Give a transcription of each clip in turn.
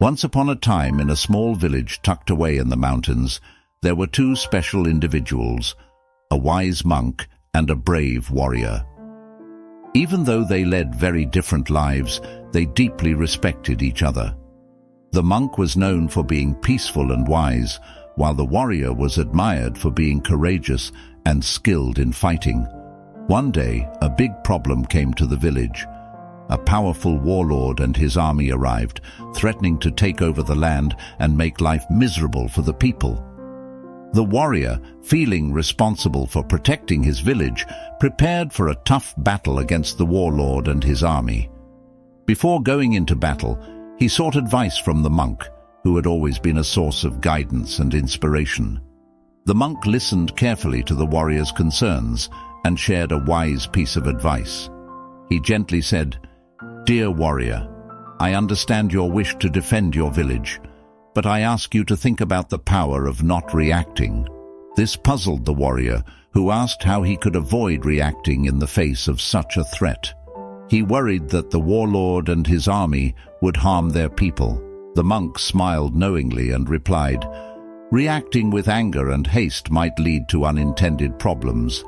Once upon a time, in a small village tucked away in the mountains, there were two special individuals, a wise monk and a brave warrior. Even though they led very different lives, they deeply respected each other. The monk was known for being peaceful and wise, while the warrior was admired for being courageous and skilled in fighting. One day, a big problem came to the village. A powerful warlord and his army arrived, threatening to take over the land and make life miserable for the people. The warrior, feeling responsible for protecting his village, prepared for a tough battle against the warlord and his army. Before going into battle, he sought advice from the monk, who had always been a source of guidance and inspiration. The monk listened carefully to the warrior's concerns and shared a wise piece of advice. He gently said, "Dear warrior, I understand your wish to defend your village, but I ask you to think about the power of not reacting." This puzzled the warrior, who asked how he could avoid reacting in the face of such a threat. He worried that the warlord and his army would harm their people. The monk smiled knowingly and replied, "Reacting with anger and haste might lead to unintended problems.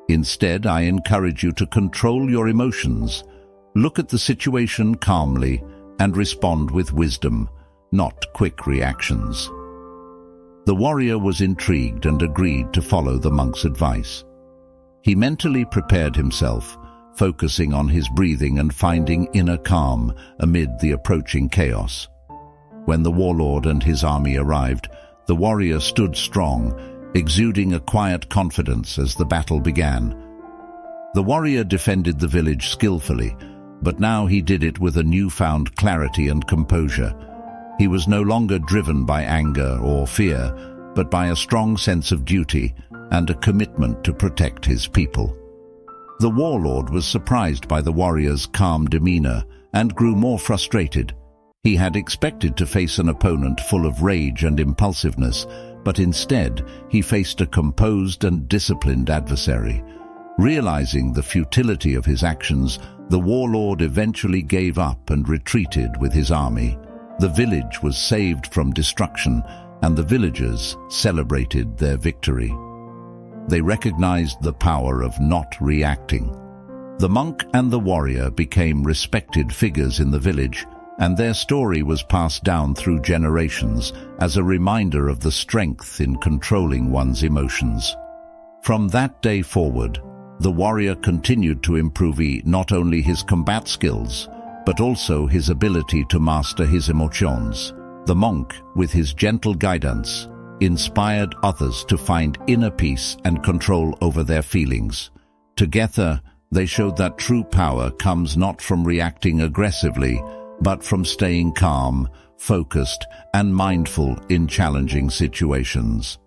Instead, I encourage you to control your emotions. Look at the situation calmly and respond with wisdom, not quick reactions." The warrior was intrigued and agreed to follow the monk's advice. He mentally prepared himself, focusing on his breathing and finding inner calm amid the approaching chaos. When the warlord and his army arrived, the warrior stood strong, exuding a quiet confidence as the battle began. The warrior defended the village skillfully, but now he did it with a newfound clarity and composure. He was no longer driven by anger or fear, but by a strong sense of duty and a commitment to protect his people. The warlord was surprised by the warrior's calm demeanor and grew more frustrated. He had expected to face an opponent full of rage and impulsiveness, but instead he faced a composed and disciplined adversary. Realizing the futility of his actions, the warlord eventually gave up and retreated with his army. The village was saved from destruction, and the villagers celebrated their victory. They recognized the power of not reacting. The monk and the warrior became respected figures in the village, and their story was passed down through generations as a reminder of the strength in controlling one's emotions. From that day forward, the warrior continued to improve not only his combat skills, but also his ability to master his emotions. The monk, with his gentle guidance, inspired others to find inner peace and control over their feelings. Together, they showed that true power comes not from reacting aggressively, but from staying calm, focused, and mindful in challenging situations.